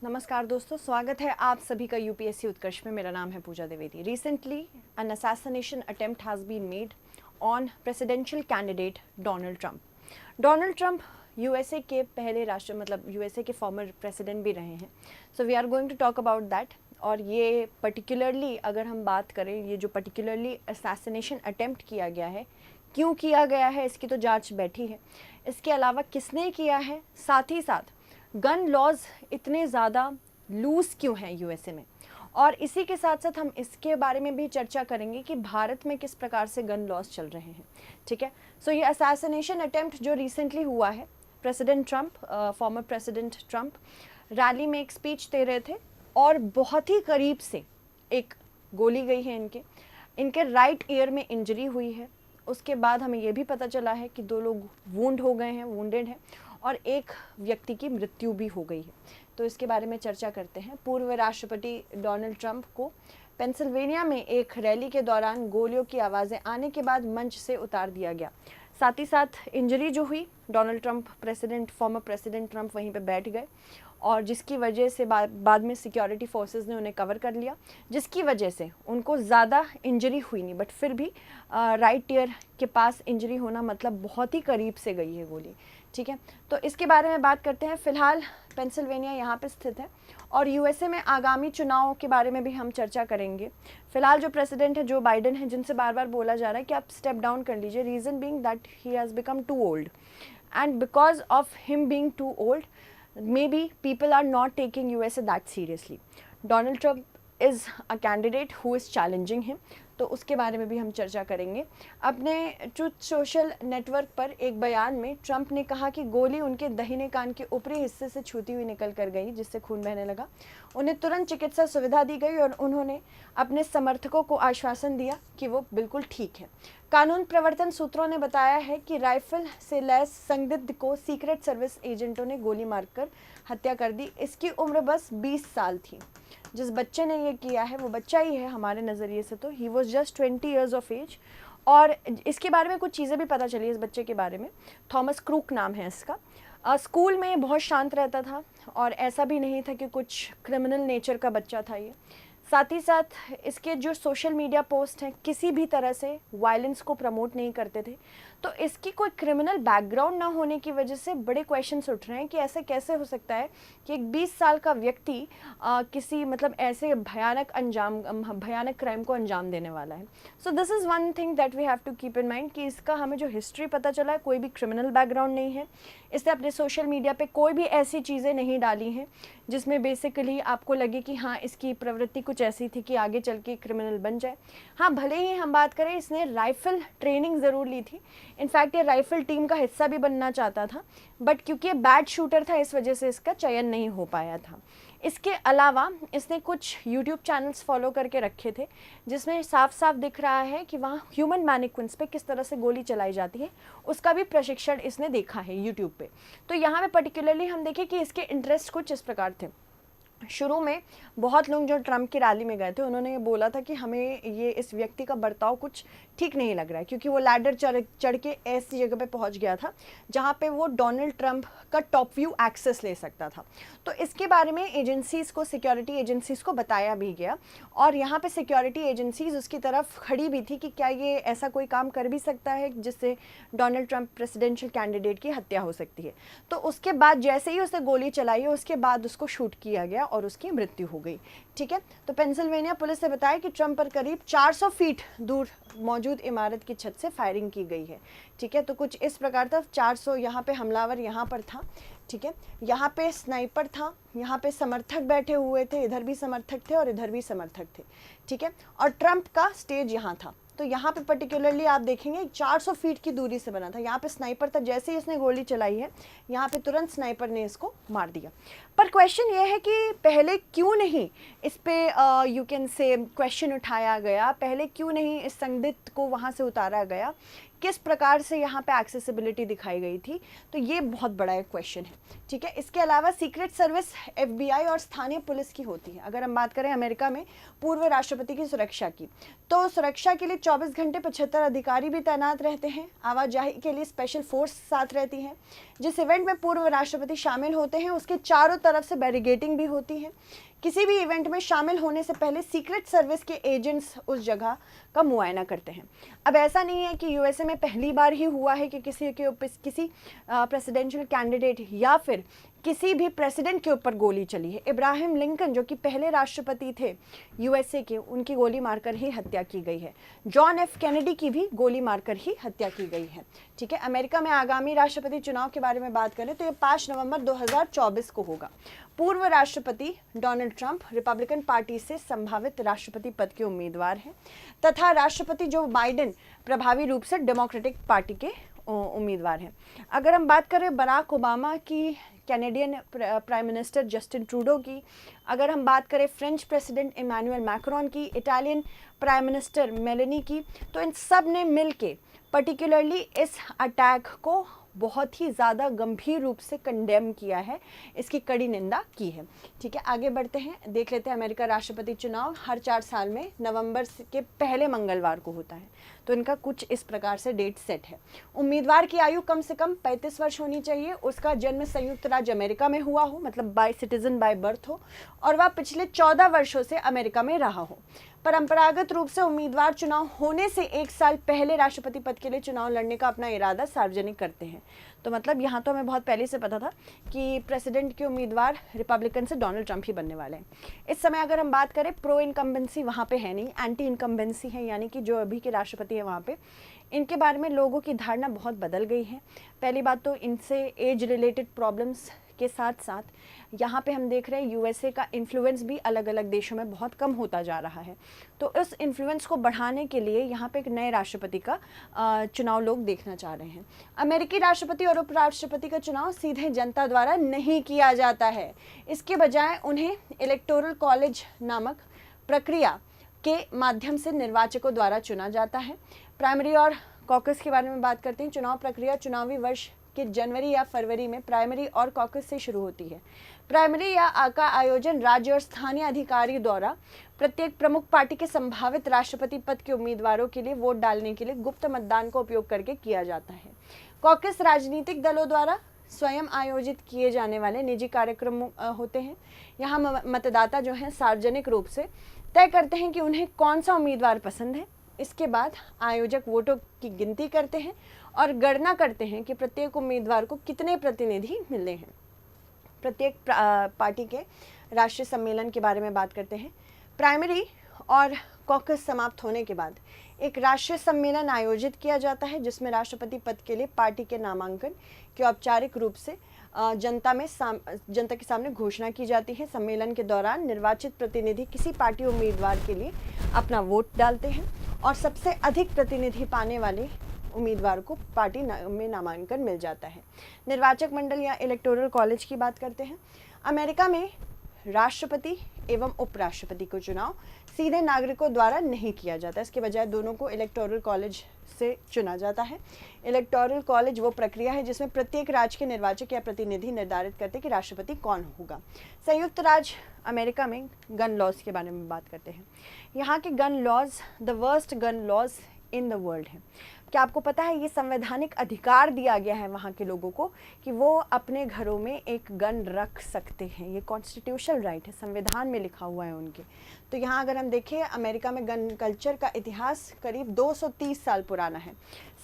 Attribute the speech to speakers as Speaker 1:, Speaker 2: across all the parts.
Speaker 1: नमस्कार दोस्तों, स्वागत है आप सभी का यूपीएससी उत्कर्ष में। मेरा नाम है Pooja Dwivedi. Recently an assassination attempt has been made on presidential candidate Donald Trump. Donald Trump USA के पहले राष्ट्र मतलब यूएसए के फॉर्मर प्रेसिडेंट भी रहे हैं। So we are going to talk about that. और ये पर्टिकुलरली अगर हम बात करें, ये जो पर्टिकुलरली असैसिनेशन अटेम्प्ट किया गया है, क्यों किया गया है, इसकी तो जांच बैठी है। इसके अलावा किसने किया है, साथ ही साथ गन लॉज इतने ज़्यादा लूज़ क्यों हैं यूएसए में, और इसी के साथ साथ हम इसके बारे में भी चर्चा करेंगे कि भारत में किस प्रकार से गन लॉज चल रहे हैं। ठीक है, सो ये असैसिनेशन अटेम्प्ट जो रिसेंटली हुआ है, president Trump, former president Trump rally में एक स्पीच दे रहे थे और बहुत ही करीब से एक गोली गई है इनके राइट ईयर में इंजरी हुई है। उसके बाद हमें यह भी पता चला है कि 2 लोग वुंड हो गए हैं, वुंडेड हैं, और एक व्यक्ति की मृत्यु भी हो गई है। तो इसके बारे में चर्चा करते हैं। पूर्व राष्ट्रपति डोनाल्ड ट्रंप को पेंसिल्वेनिया में एक रैली के दौरान गोलियों की आवाज़ें आने के बाद मंच से उतार दिया गया। साथ ही साथ इंजरी जो हुई, Donald Trump former president Trump वहीं पे बैठ गए, और जिसकी वजह से बाद में सिक्योरिटी फोर्सेस ने उन्हें कवर कर लिया, जिसकी वजह से उनको ज़्यादा इंजरी हुई नहीं, बट फिर भी राइट ईयर के पास इंजरी होना मतलब बहुत ही करीब से गई है गोली। ठीक है, तो इसके बारे में बात करते हैं। फिलहाल पेंसिल्वेनिया यहाँ पे स्थित है, और यूएसए में आगामी चुनाव के बारे में भी हम चर्चा करेंगे। फिलहाल जो प्रेसिडेंट है जो बाइडेन है, जिनसे बार बार बोला जा रहा है कि आप स्टेप डाउन कर लीजिए, reason being that he has become too old, and because of him being too old maybe people are not taking USA that seriously. Donald Trump is a candidate who is challenging him, तो उसके बारे में भी हम चर्चा करेंगे। अपने truth social network पर एक बयान में ट्रंप ने कहा कि गोली उनके दाहिने कान के ऊपरी हिस्से से छूती हुई निकल कर गई, जिससे खून बहने लगा। उन्हें तुरंत चिकित्सा सुविधा दी गई और उन्होंने अपने समर्थकों को आश्वासन दिया कि वो बिल्कुल ठीक है। कानून प्रवर्तन सूत्रों ने बताया है कि राइफल से लैस संदिग्ध को सीक्रेट सर्विस एजेंटों ने गोली मारकर हत्या कर दी। इसकी उम्र बस 20 साल थी। जिस बच्चे ने ये किया है वो बच्चा ही है हमारे नज़रिए से, तो he was just 20 years of age. और इसके बारे में कुछ चीज़ें भी पता चली इस बच्चे के बारे में। थॉमस क्रूक नाम है इसका। स्कूल में बहुत शांत रहता था, और ऐसा भी नहीं था कि कुछ क्रिमिनल नेचर का बच्चा था ये। साथ ही साथ इसके जो सोशल मीडिया पोस्ट हैं किसी भी तरह से वायलेंस को प्रमोट नहीं करते थे। तो इसकी कोई क्रिमिनल बैकग्राउंड ना होने की वजह से बड़े क्वेश्चंस उठ रहे हैं कि ऐसे कैसे हो सकता है कि एक 20 साल का व्यक्ति किसी मतलब ऐसे भयानक क्राइम को अंजाम देने वाला है। So this is one thing that we have to keep in mind कि इसका हमें जो हिस्ट्री पता चला है, कोई भी क्रिमिनल बैकग्राउंड नहीं है। इसने अपने सोशल मीडिया पे कोई भी ऐसी चीज़ें नहीं डाली हैं जिसमें बेसिकली आपको लगे कि हाँ इसकी प्रवृत्ति कुछ ऐसी थी कि आगे चल के क्रिमिनल बन जाए। हाँ, भले ही हम बात करें, इसने राइफ़ल ट्रेनिंग ज़रूर ली थी। इनफैक्ट ये राइफ़ल टीम का हिस्सा भी बनना चाहता था, बट क्योंकि ये बैड शूटर था इस वजह से इसका चयन नहीं हो पाया था। इसके अलावा इसने कुछ यूट्यूब चैनल्स फॉलो करके रखे थे जिसमें साफ साफ दिख रहा है कि वहाँ ह्यूमन मैनिक्विन्स पे किस तरह से गोली चलाई जाती है, उसका भी प्रशिक्षण इसने देखा है यूट्यूब पे। तो यहाँ पे पर्टिकुलरली हम देखें कि इसके इंटरेस्ट कुछ इस प्रकार थे। शुरू में बहुत लोग जो ट्रंप की रैली में गए थे उन्होंने ये बोला था कि हमें ये इस व्यक्ति का बर्ताव कुछ ठीक नहीं लग रहा है, क्योंकि वो लैडर चढ़ के ऐसी जगह पे पहुंच गया था जहां पे वो डोनाल्ड ट्रंप का टॉप व्यू एक्सेस ले सकता था। तो इसके बारे में एजेंसीज़ को, सिक्योरिटी एजेंसीज़ को बताया भी गया, और यहाँ पे सिक्योरिटी एजेंसीज़ उसकी तरफ खड़ी भी थी कि क्या ये ऐसा कोई काम कर भी सकता है जिससे डोनाल्ड ट्रंप प्रेसिडेंशियल कैंडिडेट की हत्या हो सकती है। तो उसके बाद जैसे ही उसने गोली चलाई है उसके बाद उसको शूट किया गया और उसकी मृत्यु हो गई। ठीक है, तो पेंसिल्वेनिया पुलिस ने बताया कि ट्रंप पर करीब 400 फीट दूर मौजूद इमारत की छत से फायरिंग की गई है। ठीक है, तो कुछ इस प्रकार था। 400 यहाँ पे हमलावर यहाँ पर था। ठीक है, यहाँ पे स्नाइपर था, यहाँ पे समर्थक बैठे हुए थे, इधर भी समर्थक थे और इधर भी समर्थक थे। ठीक है, और ट्रंप का स्टेज यहाँ था। तो यहाँ पे पर्टिकुलरली आप देखेंगे 400 फीट की दूरी से बना था। यहाँ पे स्नाइपर था, जैसे ही इसने गोली चलाई है यहाँ पे तुरंत स्नाइपर ने इसको मार दिया। पर क्वेश्चन ये है कि पहले क्यों नहीं इस पे यू कैन से क्वेश्चन उठाया गया, पहले क्यों नहीं इस संदिग्ध को वहाँ से उतारा गया किस प्रकार से यहाँ पे एक्सेसिबिलिटी दिखाई गई थी, तो ये बहुत बड़ा एक क्वेश्चन है, ठीक है। इसके अलावा सीक्रेट सर्विस FBI और स्थानीय पुलिस की होती है। अगर हम बात करें अमेरिका में पूर्व राष्ट्रपति की सुरक्षा की, तो सुरक्षा के लिए 24 घंटे 75 अधिकारी भी तैनात रहते हैं। आवाजाही के लिए स्पेशल फोर्स साथ रहती है। जिस इवेंट में पूर्व राष्ट्रपति शामिल होते हैं उसके चारों तरफ से बैरिगेटिंग भी होती है। किसी भी इवेंट में शामिल होने से पहले सीक्रेट सर्विस के एजेंट्स उस जगह का मुआयना करते हैं। अब ऐसा नहीं है कि USA में पहली बार ही हुआ है कि किसी प्रेसिडेंशियल कैंडिडेट या फिर किसी भी प्रेसिडेंट के ऊपर गोली चली है। इब्राहिम लिंकन जो कि पहले राष्ट्रपति थे USA के, उनकी गोली मारकर ही हत्या की गई है। जॉन F कैनेडी की भी गोली मारकर ही हत्या की गई है, ठीक है। अमेरिका में आगामी राष्ट्रपति चुनाव के बारे में बात करें तो ये 5 नवंबर 2024 को होगा। पूर्व राष्ट्रपति डोनाल्ड ट्रंप रिपब्लिकन पार्टी से संभावित राष्ट्रपति पद के उम्मीदवार हैं तथा राष्ट्रपति जो बाइडेन प्रभावी रूप से डेमोक्रेटिक पार्टी के उम्मीदवार हैं। अगर हम बात करें बराक ओबामा की, Canadian prime minister Justin Trudeau की, अगर हम बात करें फ्रेंच प्रेसिडेंट इमैनुअल मैक्रोन की, इटालियन प्राइम मिनिस्टर मेलेनी की, तो इन सब ने मिलके पर्टिकुलरली इस अटैक को बहुत ही ज़्यादा गंभीर रूप से कंडेम किया है, इसकी कड़ी निंदा की है, ठीक है। आगे बढ़ते हैं, देख लेते हैं। अमेरिका राष्ट्रपति चुनाव हर 4 साल में नवंबर के पहले मंगलवार को होता है, तो इनका कुछ इस प्रकार से डेट सेट है। उम्मीदवार की आयु कम से कम 35 वर्ष होनी चाहिए, उसका जन्म संयुक्त राज्य अमेरिका में हुआ हो, मतलब बाय सिटीजन बाय बर्थ हो, और वह पिछले 14 वर्षों से अमेरिका में रहा हो। परंपरागत रूप से उम्मीदवार चुनाव होने से 1 साल पहले राष्ट्रपति पद के लिए चुनाव लड़ने का अपना इरादा सार्वजनिक करते हैं। तो मतलब यहाँ तो हमें बहुत पहले से पता था कि प्रेसिडेंट के उम्मीदवार रिपब्लिकन से डोनाल्ड ट्रंप ही बनने वाले हैं। इस समय अगर हम बात करें, प्रो इनकम्बेंसी वहाँ पे है नहीं, एंटी इनकम्बेंसी है, यानी कि जो अभी के राष्ट्रपति है वहाँ पे इनके बारे में लोगों की धारणा बहुत बदल गई है। पहली बात तो इनसे एज रिलेटेड प्रॉब्लम्स के साथ साथ यहाँ पे हम देख रहे हैं USA का इन्फ्लुएंस भी अलग अलग देशों में बहुत कम होता जा रहा है। तो इस इन्फ्लुएंस को बढ़ाने के लिए यहाँ पे एक नए राष्ट्रपति का चुनाव लोग देखना चाह रहे हैं। अमेरिकी राष्ट्रपति और उपराष्ट्रपति का चुनाव सीधे जनता द्वारा नहीं किया जाता है, इसके बजाय उन्हें इलेक्टोरल कॉलेज नामक प्रक्रिया के माध्यम से निर्वाचकों द्वारा चुना जाता है। प्राइमरी और कॉकस के बारे में बात करते हैं। चुनाव प्रक्रिया चुनावी वर्ष कि जनवरी या फरवरी में प्राइमरी और कॉकस से शुरू होती है। प्राइमरी या का आयोजन राज्य और स्थानीय अधिकारी द्वारा प्रत्येक प्रमुख पार्टी के संभावित राष्ट्रपति पद के उम्मीदवारों के लिए वोट डालने के लिए गुप्त मतदान का उपयोग करके किया जाता है। कॉकस राजनीतिक दलों द्वारा स्वयं आयोजित किए जाने वाले निजी कार्यक्रम होते हैं। यहाँ मतदाता जो हैं सार्वजनिक रूप से तय करते हैं कि उन्हें कौन सा उम्मीदवार पसंद है। इसके बाद आयोजक वोटों की गिनती करते हैं और गणना करते हैं कि प्रत्येक उम्मीदवार को कितने प्रतिनिधि मिले हैं। प्रत्येक पार्टी के राष्ट्रीय सम्मेलन के बारे में बात करते हैं। प्राइमरी और कॉकस समाप्त होने के बाद एक राष्ट्रीय सम्मेलन आयोजित किया जाता है जिसमें राष्ट्रपति पद के लिए पार्टी के नामांकन की औपचारिक रूप से जनता के सामने घोषणा की जाती है। सम्मेलन के दौरान निर्वाचित प्रतिनिधि किसी पार्टी उम्मीदवार के लिए अपना वोट डालते हैं और सबसे अधिक प्रतिनिधि पाने वाले उम्मीदवार को पार्टी में नामांकन मिल जाता है। निर्वाचक मंडल या इलेक्टोरल कॉलेज की बात करते हैं। अमेरिका में राष्ट्रपति एवं उपराष्ट्रपति को चुनाव सीधे नागरिकों द्वारा नहीं किया जाता, इसके बजाय दोनों को इलेक्टोरल कॉलेज से चुना जाता है। इलेक्टोरल कॉलेज वो प्रक्रिया है जिसमें प्रत्येक राज्य के निर्वाचक या प्रतिनिधि निर्धारित करते हैं कि राष्ट्रपति कौन होगा। संयुक्त राज्य अमेरिका में गन लॉज के बारे में बात करते हैं। यहाँ के gun laws the worst gun laws in the world है। क्या आपको पता है ये संवैधानिक अधिकार दिया गया है वहाँ के लोगों को कि वो अपने घरों में एक गन रख सकते हैं। ये कॉन्स्टिट्यूशनल राइट है, संविधान में लिखा हुआ है उनके। तो यहाँ अगर हम देखें अमेरिका में गन कल्चर का इतिहास करीब 230 साल पुराना है।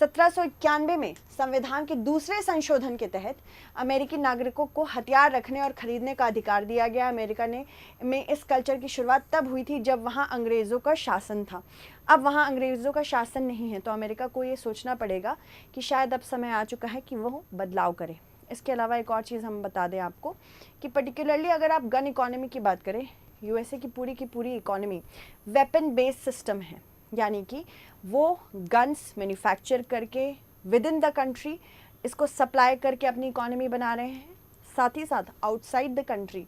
Speaker 1: 1791 में संविधान के दूसरे संशोधन के तहत अमेरिकी नागरिकों को हथियार रखने और खरीदने का अधिकार दिया गया। अमेरिका में इस कल्चर की शुरुआत तब हुई थी जब वहाँ अंग्रेज़ों का शासन था। अब वहाँ अंग्रेज़ों का शासन नहीं है, तो अमेरिका को ये सोचना पड़ेगा कि शायद अब समय आ चुका है कि वो बदलाव करे। इसके अलावा एक और चीज़ हम बता दें आपको कि पर्टिकुलरली अगर आप गन इकोनॉमी की बात करें, USA की पूरी इकोनॉमी वेपन बेस्ड सिस्टम है, यानी कि वो गन्स मैन्युफैक्चर करके विद इन द कंट्री इसको सप्लाई करके अपनी इकोनॉमी बना रहे हैं। साथ ही साथ आउटसाइड द कंट्री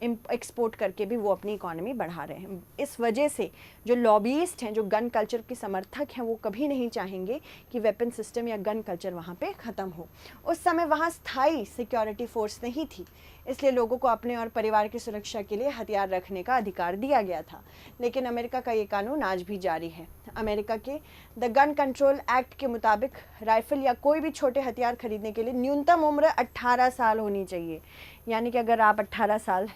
Speaker 1: एक्सपोर्ट करके भी वो अपनी इकोनॉमी बढ़ा रहे हैं। इस वजह से जो लॉबीइस्ट हैं, जो गन कल्चर के समर्थक हैं, वो कभी नहीं चाहेंगे कि वेपन सिस्टम या गन कल्चर वहाँ पे ख़त्म हो। उस समय वहाँ स्थायी सिक्योरिटी फोर्स नहीं थी, इसलिए लोगों को अपने और परिवार की सुरक्षा के लिए हथियार रखने का अधिकार दिया गया था। लेकिन अमेरिका का ये कानून आज भी जारी है। अमेरिका के द गन कंट्रोल एक्ट के मुताबिक राइफल या कोई भी छोटे हथियार खरीदने के लिए न्यूनतम उम्र 18 साल होनी चाहिए। यानी कि अगर आप 18 साल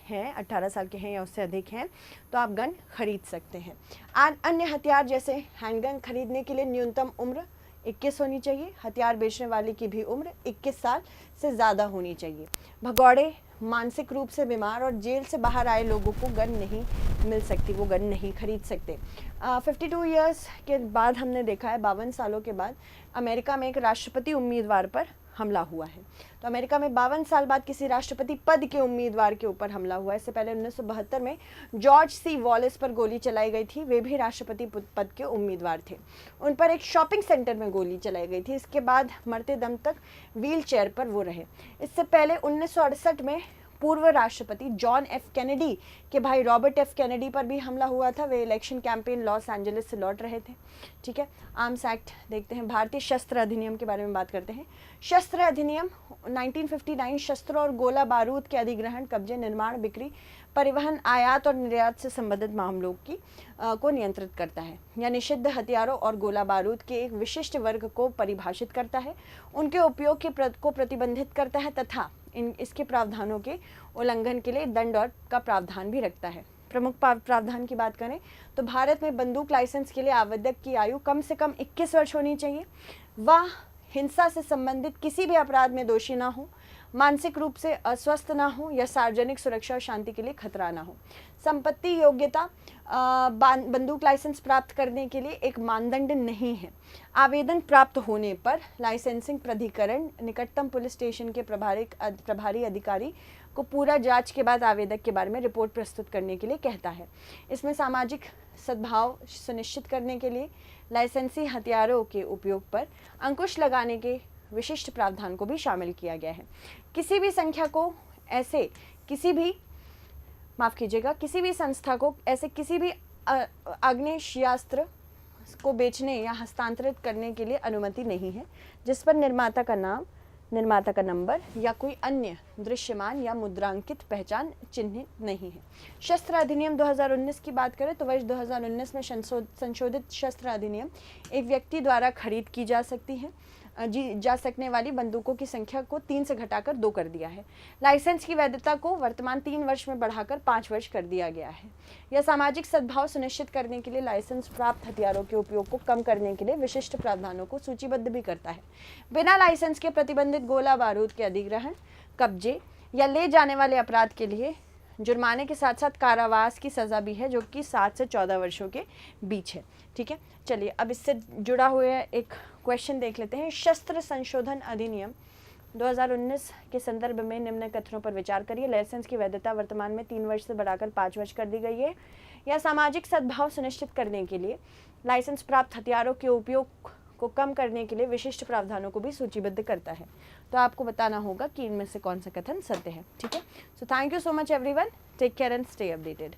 Speaker 1: के हैं या उससे अधिक हैं तो आप गन खरीद सकते हैं। अन्य हथियार जैसे हैंडगन खरीदने के लिए न्यूनतम उम्र 21 होनी चाहिए। हथियार बेचने वाले की भी उम्र 21 साल से ज़्यादा होनी चाहिए। भगौड़े, मानसिक रूप से बीमार और जेल से बाहर आए लोगों को गन नहीं मिल सकती, वो गन नहीं खरीद सकते। 52 ईयर्स के बाद हमने देखा है, 52 सालों के बाद अमेरिका में एक राष्ट्रपति उम्मीदवार पर हमला हुआ है। तो अमेरिका में 52 साल बाद किसी राष्ट्रपति पद के उम्मीदवार के ऊपर हमला हुआ है। इससे पहले 1972 में जॉर्ज सी वॉलेस पर गोली चलाई गई थी, वे भी राष्ट्रपति पद के उम्मीदवार थे। उन पर एक शॉपिंग सेंटर में गोली चलाई गई थी। इसके बाद मरते दम तक व्हील चेयर पर वो रहे। इससे पहले 1968 में पूर्व राष्ट्रपति जॉन एफ कैनेडी के भाई रॉबर्ट एफ कैनेडी पर भी हमला हुआ था। वे इलेक्शन कैंपेन लॉस एंजलिस से लौट रहे थे। ठीक है, आर्म्स एक्ट देखते हैं। भारतीय शस्त्र अधिनियम के बारे में बात करते हैं। शस्त्र अधिनियम 1959 शस्त्रों और गोला बारूद के अधिग्रहण, कब्जे, निर्माण, बिक्री, परिवहन, आयात और निर्यात से संबंधित मामलों को नियंत्रित करता है। यह निषिद्ध हथियारों और गोला बारूद के एक विशिष्ट वर्ग को परिभाषित करता है, उनके उपयोग को प्रतिबंधित करता है तथा इसके प्रावधानों के उल्लंघन के लिए दंड और का प्रावधान भी रखता है। प्रमुख प्रावधान की बात करें तो भारत में बंदूक लाइसेंस के लिए आवेदक की आयु कम से कम 21 वर्ष होनी चाहिए। वह हिंसा से संबंधित किसी भी अपराध में दोषी ना हो, मानसिक रूप से अस्वस्थ ना हो या सार्वजनिक सुरक्षा और शांति के लिए खतरा ना हो। संपत्ति योग्यता बंदूक लाइसेंस प्राप्त करने के लिए एक मानदंड नहीं है। आवेदन प्राप्त होने पर लाइसेंसिंग प्राधिकरण निकटतम पुलिस स्टेशन के प्रभारी अधिकारी को पूरा जांच के बाद आवेदक के बारे में रिपोर्ट प्रस्तुत करने के लिए कहता है। इसमें सामाजिक सद्भाव सुनिश्चित करने के लिए लाइसेंसी हथियारों के उपयोग पर अंकुश लगाने के विशिष्ट प्रावधान को भी शामिल किया गया है। किसी भी संख्या को ऐसे किसी भी संस्था को ऐसे किसी भी आग्नेयास्त्र को बेचने या हस्तांतरित करने के लिए अनुमति नहीं है जिस पर निर्माता का नाम, निर्माता का नंबर या कोई अन्य दृश्यमान या मुद्रांकित पहचान चिन्ह नहीं है। शस्त्र अधिनियम 2019 की बात करें तो वर्ष 2019 में संशोधित शस्त्र अधिनियम एक व्यक्ति द्वारा खरीद की जा सकने वाली बंदूकों की संख्या को 3 से घटाकर 2 कर दिया है। लाइसेंस की वैधता को वर्तमान 3 वर्ष में बढ़ाकर 5 वर्ष कर दिया गया है। यह सामाजिक सद्भाव सुनिश्चित करने के लिए लाइसेंस प्राप्त हथियारों के उपयोग को कम करने के लिए विशिष्ट प्रावधानों को सूचीबद्ध भी करता है। बिना लाइसेंस के प्रतिबंधित गोला बारूद के अधिग्रहण, कब्जे या ले जाने वाले अपराध के लिए जुर्माने के साथ साथ कारावास की सज़ा भी है, जो कि 7 से 14 वर्षों के बीच है। ठीक है, चलिए अब इससे जुड़ा हुआ एक क्वेश्चन देख लेते हैं। शस्त्र संशोधन अधिनियम 2019 के संदर्भ में निम्न कथनों पर विचार करिए। लाइसेंस की वैधता वर्तमान में 3 वर्ष से बढ़ाकर 5 वर्ष कर दी गई है। या सामाजिक सद्भाव सुनिश्चित करने के लिए लाइसेंस प्राप्त हथियारों के उपयोग को कम करने के लिए विशिष्ट प्रावधानों को भी सूचीबद्ध करता है। तो आपको बताना होगा कि इनमें से कौन सा कथन सत्य है। ठीक है, so thank you so much everyone, take care and stay updated.